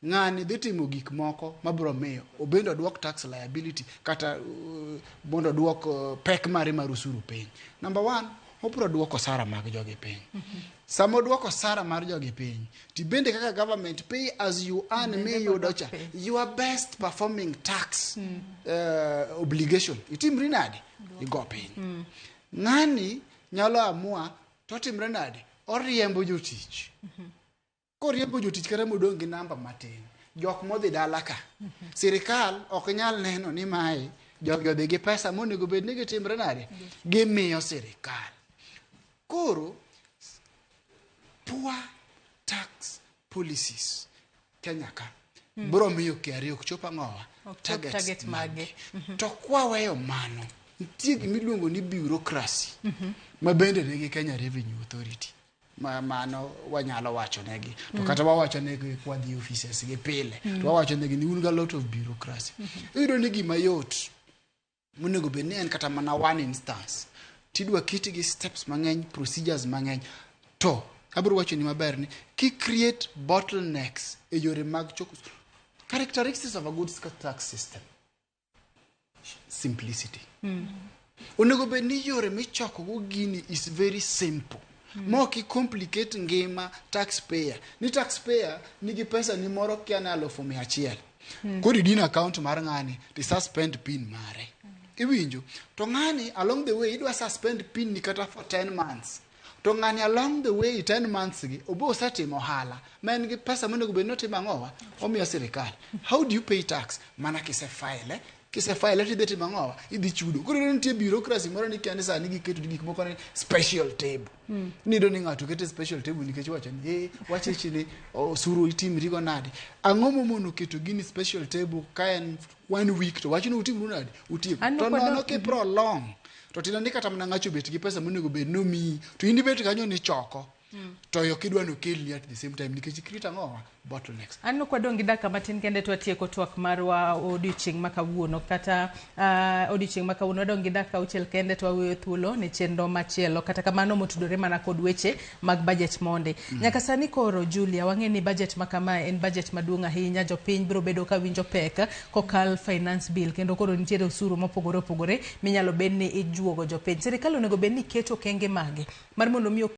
ng'ani dhi timo gik moko mabiro miyo obendo duok tax liability kata mondo duok pek mare mar usuru piny. Number 1, obiro duoko sara mag jogi piny. Samo duoko sara mar jogi piny. Ti bende kaka government pay as you earn me yudo cha. Your best performing tax obligation. Itimri nade? Igo piny. Ng'ani nyalo amua to timre nade? Oriembo jotich. Koriembo jotich kata modong gi namba matin. Jok modhi dala ka. Sirikal ok nyal neno ni mae jogi odhi gi pesa monego bed ni gitimre nade? Gimiyo sirikal. Koro poor tax policies Kenya ka bro miyo KRA ok chopa ng'owa target mage. To kwaweyo mano nitie gimiluongo ni bureaucracy ma bende nigi Kenya Revenue Authority. Mano wanyalo wacho negi to kata wawacho negi kwa the offices gi pile to wawacho negi ni un ga lot of bureaucracy. Iyudo ni gima yot monego bed ni en kata mana one instance tidwa kiti gi steps mang'eny, procedures mang'eny. To abro wacho ni maber ni ki create bottlenecks e yore mag choko. Characteristics of a good tax system: simplicity. Onego bed ni yore michoko go gini is very simple. Mo ki complicate ngima taxpayer. Ni taxpayer nigi pesa ni moro kiana 100,000. Kodi din account mar ng'ani to suspend pin mare. Iwinjo? To ng'ani along the way idwa suspend pin ni kata for 10 months. To ng'ani along the way 10 months gi obo setimo hala. Men gi pesa monego bed notimo ang'owa omiyo sirikal. How do you pay tax? Mana kise file tidhi timo ang'owa idhi chudo. Koro nitie bureaucracy moro ni kanisa nigi keto gik moko ni special table. Nido ni ng'ato keto special table nikech wacho ni wache chini osuru itimri go nade. Ang'o mono keto gini special table ka en 1 week to wacho ni utimru nade utim. To nono ke prolong. To tinani kata mana ng'acho bet gi pesa monego bed no mi to in bet kanyo ni choko. To yo kidwa no kelni at the same time nikech krita ng'owa bottlenecks. Anno kwa dongi daka matin kende twatieko twak marwa odiochieng' makawuono kata odiochieng' makawuono dongi daka uchel kende twaweyo thuolo ne chenro machielo kata kamano motudore mana kod weche mag budget monde. Nyaka sani koro Julia wang'e ni budget makama en budget maduong' ahinya, jopiny biro bedo ka winjo pek kokal finance bill kendo koro nitiere osuru mopogore opogore minyalo bed ni ijuogo jopiny. Sirikal onego bed ni keto kenge mage mar mondo mi